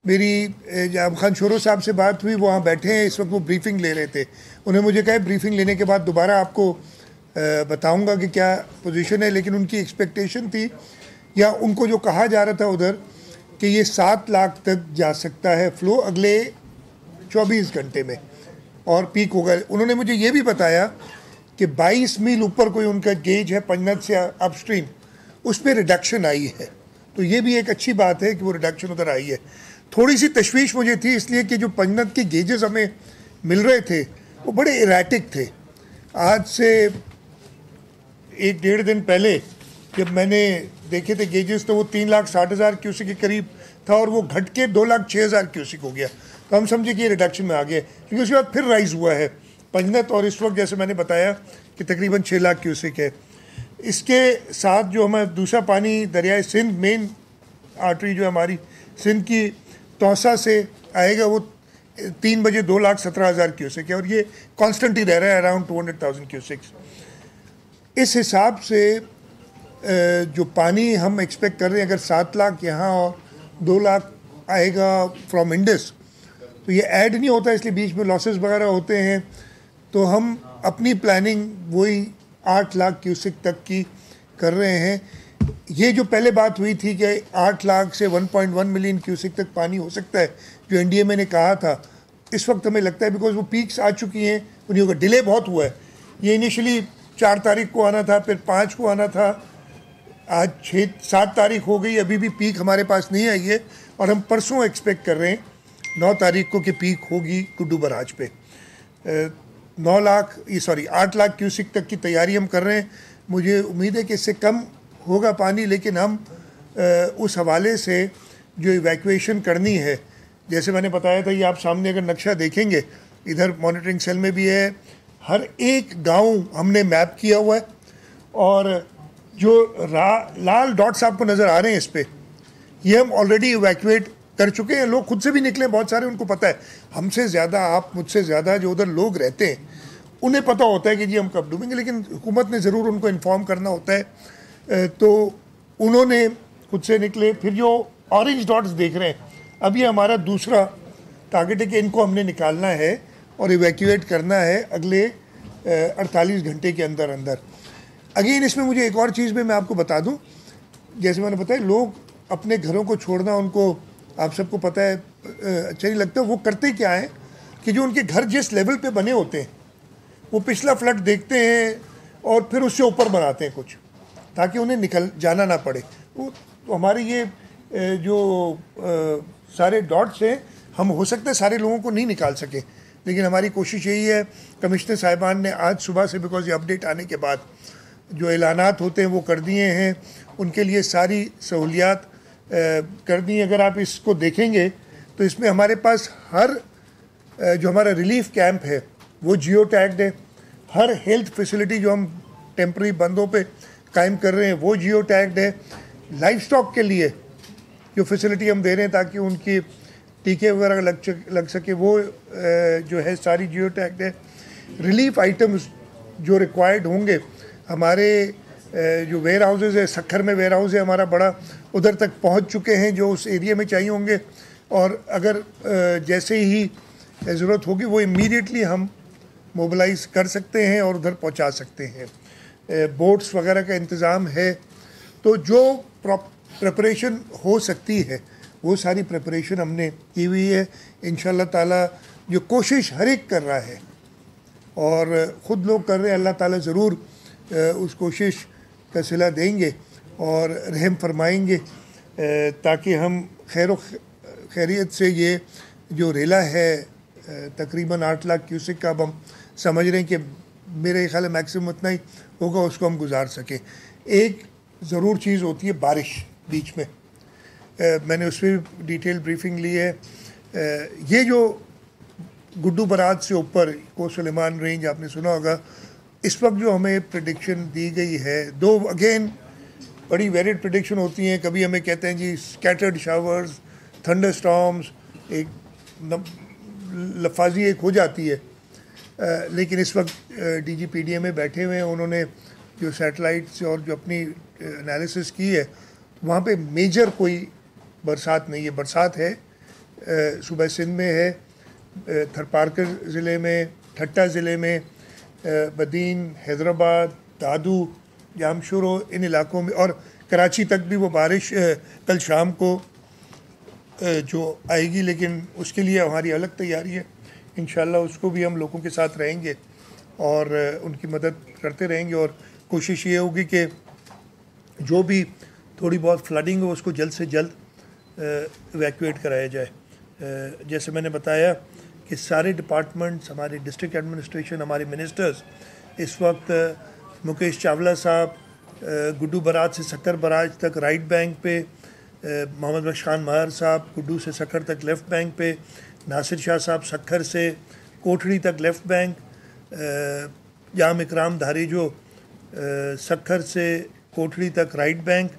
मेरी जाम खान शोरो साहब से बात हुई, वहाँ बैठे हैं इस वक्त, वो ब्रीफिंग ले रहे थे। उन्होंने मुझे कहा ब्रीफिंग लेने के बाद दोबारा आपको बताऊंगा कि क्या पोजीशन है, लेकिन उनकी एक्सपेक्टेशन थी या उनको जो कहा जा रहा था उधर कि ये 7 लाख तक जा सकता है फ़्लो अगले 24 घंटे में और पीक होगा। उन्होंने मुझे ये भी बताया कि 22 मील ऊपर कोई उनका गेज है पंजनत से अपस्ट्रीम, उस पर रिडक्शन आई है। तो ये भी एक अच्छी बात है कि वो रिडक्शन उधर आई है। थोड़ी सी तशवीश मुझे थी इसलिए कि जो पंजनत के गेजेस हमें मिल रहे थे वो बड़े इराटिक थे। आज से 1-1.5 दिन पहले जब मैंने देखे थे गेजेस तो वो 3,60,000 क्यूसिक के करीब था और वो घट के 2,06,000 क्यूसिक हो गया। तो हम समझे कि ये रिडक्शन में आ गया, क्योंकि उसके बाद फिर राइज़ हुआ है पंजनत, और इस वक्त जैसे मैंने बताया कि तकरीबन 6 लाख क्यूसिक है। इसके साथ जो हमारा दूसरा पानी दरियाए सिंध, मेन आर्टरी जो हमारी सिंध की तौसा से आएगा, वो 3 बजे 2,17,000 क्यूसिक है और ये कॉन्स्टेंट ही रह रहा है अराउंड 200,000 क्यूसिक्स। इस हिसाब से जो पानी हम एक्सपेक्ट कर रहे हैं, अगर 7 लाख यहाँ और 2 लाख आएगा फ्रॉम इंडस, तो ये ऐड नहीं होता, इसलिए बीच में लॉसेस वगैरह होते हैं। तो हम अपनी प्लानिंग वही 8 लाख क्यूसिक तक की कर रहे हैं। ये जो पहले बात हुई थी कि 8 लाख से 1.1 मिलियन क्यूसिक तक पानी हो सकता है, जो एनडीएमए ने कहा था, इस वक्त हमें लगता है बिकॉज वो पीक्स आ चुकी हैं, उन्हीं का डिले बहुत हुआ है। ये इनिशियली 4 तारीख को आना था, फिर 5 को आना था, आज 6-7 तारीख हो गई, अभी भी पीक हमारे पास नहीं आई है और हम परसों एक्सपेक्ट कर रहे हैं 9 तारीख को कि पीक होगी गुड्डू बराज पे। 8 लाख क्यूसिक तक की तैयारी हम कर रहे हैं। मुझे उम्मीद है कि इससे कम होगा पानी, लेकिन हम उस हवाले से जो इवैक्यूएशन करनी है, जैसे मैंने बताया था, ये आप सामने अगर नक्शा देखेंगे, इधर मॉनिटरिंग सेल में भी है, हर एक गांव हमने मैप किया हुआ है और जो लाल डॉट्स आपको नज़र आ रहे हैं इस पर, ये हम ऑलरेडी इवैक्यूएट कर चुके हैं। लोग खुद से भी निकले बहुत सारे, उनको पता है हमसे ज़्यादा, आप मुझसे ज़्यादा जो उधर लोग रहते हैं उन्हें पता होता है कि जी हम कब डूबेंगे, लेकिन हुकूमत ने ज़रूर उनको इन्फॉर्म करना होता है। तो उन्होंने खुद से निकले। फिर जो ऑरेंज डॉट्स देख रहे हैं, अब ये हमारा दूसरा टारगेट है कि इनको हमने निकालना है और इवैक्यूएट करना है अगले 48 घंटे के अंदर अंदर। अगेन इसमें मुझे एक और चीज़ भी मैं आपको बता दूं, जैसे मैंने बताया, लोग अपने घरों को छोड़ना, उनको आप सबको पता है अच्छा नहीं लगता। वो करते क्या है कि जो उनके घर जिस लेवल पे बने होते हैं, वो पिछला फ्लड देखते हैं और फिर उससे ऊपर बनाते हैं कुछ, ताकि उन्हें निकल जाना ना पड़े। तो हमारे ये जो सारे डॉट्स हैं, हम हो सकता है सारे लोगों को नहीं निकाल सके, लेकिन हमारी कोशिश यही है। कमिश्नर साहिबान ने आज सुबह से, बिकॉज ये अपडेट आने के बाद जो ऐलानात होते हैं वो कर दिए हैं, उनके लिए सारी सहूलियात कर दी। अगर आप इसको देखेंगे तो इसमें हमारे पास हर जो हमारा रिलीफ कैंप है वो जियो टैग्ड है। हर हेल्थ फैसिलिटी जो हम टेम्प्रेरी बंदों पे कायम कर रहे हैं वो जियो टैग्ड है। लाइफ स्टॉक के लिए जो फैसिलिटी हम दे रहे हैं ताकि उनकी टीके वगैरह लग सके, वो जो है सारी जियो टैग्ड है। रिलीफ आइटम्स जो रिक्वायर्ड होंगे, हमारे जो वेयर हाउसेज है, सखर में वेयर हाउस है हमारा बड़ा, उधर तक पहुंच चुके हैं जो उस एरिया में चाहिए होंगे, और अगर जैसे ही ज़रूरत होगी वो इमीडिएटली हम मोबिलाइज़ कर सकते हैं और उधर पहुंचा सकते हैं। बोट्स वगैरह का इंतज़ाम है। तो जो प्रिपरेशन हो सकती है वो सारी प्रिपरेशन हमने की हुई है। इंशाअल्लाह ताला जो कोशिश हर एक कर रहा है और ख़ुद लोग कर रहे हैं, अल्लाह ताला ज़रूर उस कोशिश का सिला देंगे और रहम फरमाएंगे, ताकि हम खैर खैरियत से ये जो रेला है तकरीबन 8 लाख क्यूसिक का, अब हम समझ रहे हैं कि मेरे ख्याल मैक्सिमम उतना ही होगा, उसको हम गुजार सकें। एक ज़रूर चीज़ होती है बारिश बीच में, मैंने उस पर डिटेल ब्रीफिंग ली है। ये जो गुड्डू बराज से ऊपर कोस्टल ओमान रेंज आपने सुना होगा, इस वक्त जो हमें प्रेडिक्शन दी गई है, दो अगेन बड़ी वेरिड प्रेडिक्शन होती हैं। कभी हमें कहते हैं जी स्कैटर्ड शावर्स, थंडर स्टॉर्म्स, एक लफाजी एक हो जाती है, लेकिन इस वक्त DGPDA में बैठे हुए हैं, उन्होंने जो सैटेलाइट से और जो अपनी एनालिसिस की है, वहाँ पे मेजर कोई बरसात नहीं है। बरसात है सूबा सिंध में है, थरपारकर ज़िले में, ठट्टा ज़िले में, बदीन, हैदराबाद, दादू, जामशुरो, इन इलाकों में, और कराची तक भी वो बारिश कल शाम को जो आएगी, लेकिन उसके लिए हमारी अलग तैयारी है। इंशाल्लाह उसको भी हम लोगों के साथ रहेंगे और उनकी मदद करते रहेंगे, और कोशिश ये होगी कि जो भी थोड़ी बहुत फ्लडिंग हो उसको जल्द से जल्द इवैक्यूएट कराया जाए। जैसे मैंने बताया कि सारे डिपार्टमेंट्स, हमारे डिस्ट्रिक्ट एडमिनिस्ट्रेशन, हमारे मिनिस्टर्स इस वक्त मुकेश चावला साहब गुड्डू बराज से सक्कर बराज तक राइट बैंक पे, मोहम्मद बख्श खान महर साहब गुड्डू से सक्कर तक लेफ़्ट बैंक पे, नासिर शाह साहब सक्खर से कोठड़ी तक लेफ़्ट बैंक, जाम इकराम धारीजो सक्खर से कोठड़ी तक राइट बैंक,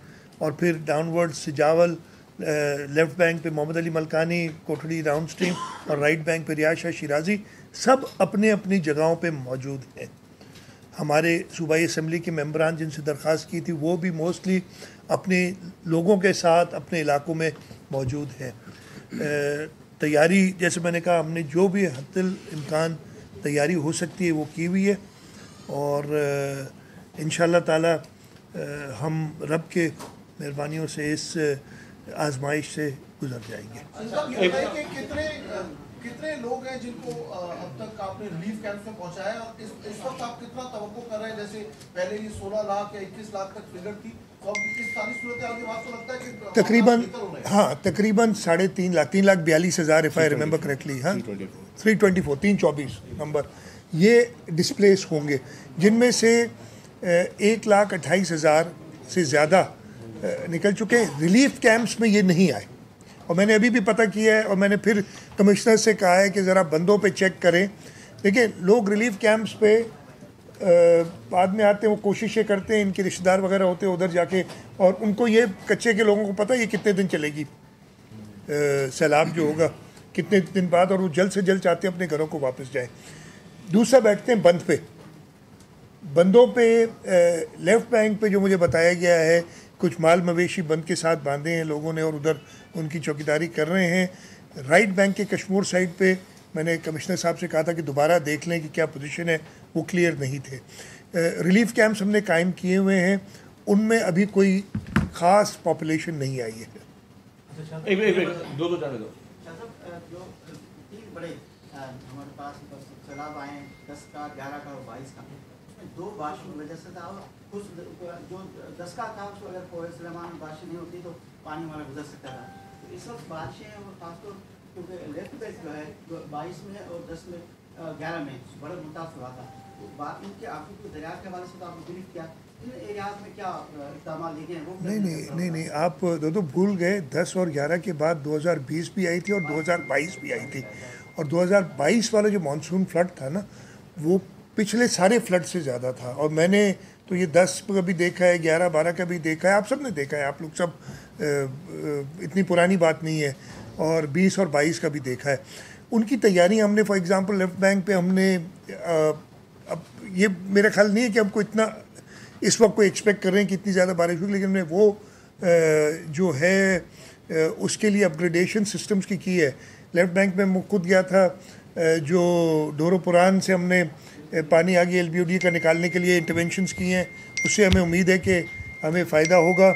और फिर डाउनवर्ड सिजावल लेफ़्ट बैंक पे मोहम्मद अली मलकानी कोठड़ी डाउन स्ट्रीम, और राइट बैंक पे रियाज शाह शिराजी, सब अपने अपनी जगहों पे मौजूद हैं। हमारे सूबाई असम्बली के मेंबरान जिनसे दरख्वास्त की थी वो भी मोस्टली अपने लोगों के साथ अपने इलाकों में मौजूद हैं। तैयारी जैसे मैंने कहा, हमने जो भी हद्दुल इम्कान तैयारी हो सकती है वो की हुई है, और इंशाअल्लाह ताला हम रब के मेहरबानियों से इस आजमाइश से गुजर जाएंगे। कितने लोग हैं जिनको अब तक आपने रिलीफ कैंप में पहुंचाया, और इस वक्त आप कितना तवक्को कर रहे हैं? जैसे पहले ये 16 लाख या 21 लाख तक फिगर थी, तो अब किस सारी सूरत आगे बात तो लगता है कि तकरीबन, हाँ तकरीबन 3.5 lakh, 3,42,000 if I remember correctly, हाँ 324 नंबर ये डिस्प्लेस होंगे, जिनमें से 1,28,000 से ज़्यादा निकल चुके हैं। रिलीफ कैंप्स में ये नहीं आए, और मैंने अभी भी पता किया है, और मैंने फिर कमिश्नर से कहा है कि ज़रा बंदों पे चेक करें। देखिए, लोग रिलीफ कैंप्स पे बाद में आते हैं, वो कोशिशें करते हैं, इनके रिश्तेदार वगैरह होते हैं उधर जाके, और उनको ये कच्चे के लोगों को पता है ये कितने दिन चलेगी सैलाब जो होगा, कितने दिन बाद, और वो जल्द से जल्द चाहते हैं अपने घरों को वापस जाएँ। दूसरा बैठते हैं बंद पे, बंदों पे लेफ़्ट बैंक पे जो मुझे बताया गया है कुछ माल मवेशी बंद के साथ बांधे हैं लोगों ने, और उधर उनकी चौकीदारी कर रहे हैं। राइट बैंक के कश्मूर साइड पे मैंने कमिश्नर साहब से कहा था कि दोबारा देख लें कि क्या पोजीशन है, वो क्लियर नहीं थे। रिलीफ कैंप्स हमने कायम किए हुए हैं, उनमें अभी कोई ख़ास पॉपुलेशन नहीं आई है। हमारे पास सैलाब आए 10 का, 11 का और 22 का, उसमें 2 बारिशों की वजह से था, कुछ जो 10 का था उसको अगर कोई सलेमान बारिश नहीं होती तो पानी हमारा गुजर सकता था। तो इस वक्त बारिशें हैं, और खासतौर क्योंकि लेफ्ट बैंक जो है 22 में और 10 में 11 में बड़ा मुतासर हुआ था, तो इनके आपको दरिया के हवाले से तो आपने ब्रीफ किया, इन एरियाज में क्या इक़दाम लिए गए? नहीं, आप तो भूल गए। 10 और 11 के बाद 2020 भी आई थी और 2022 भी आई थी, और 2022 वाला जो मानसून फ्लड था ना, वो पिछले सारे फ्लड से ज़्यादा था। और मैंने तो ये 10 का भी देखा है, 11-12 का भी देखा है, आप सब ने देखा है, आप लोग सब इतनी पुरानी बात नहीं है, और 20 और 22 का भी देखा है। उनकी तैयारी हमने फॉर एग्ज़ाम्पल लेफ़्ट बैंक पे हमने अब ये मेरा ख्याल नहीं है कि हमको इतना इस वक्त कोई एक्सपेक्ट कर रहे हैं कि इतनी ज़्यादा बारिश होगी, लेकिन हमने वो जो है उसके लिए अपग्रेडेशन सिस्टम्स की है। लेफ़्ट बैंक में मैं खुद गया था, जो डोरो पुरान से हमने पानी आगे LBOD का निकालने के लिए इंटरवेंशंस किए हैं, उससे हमें उम्मीद है कि हमें फ़ायदा होगा।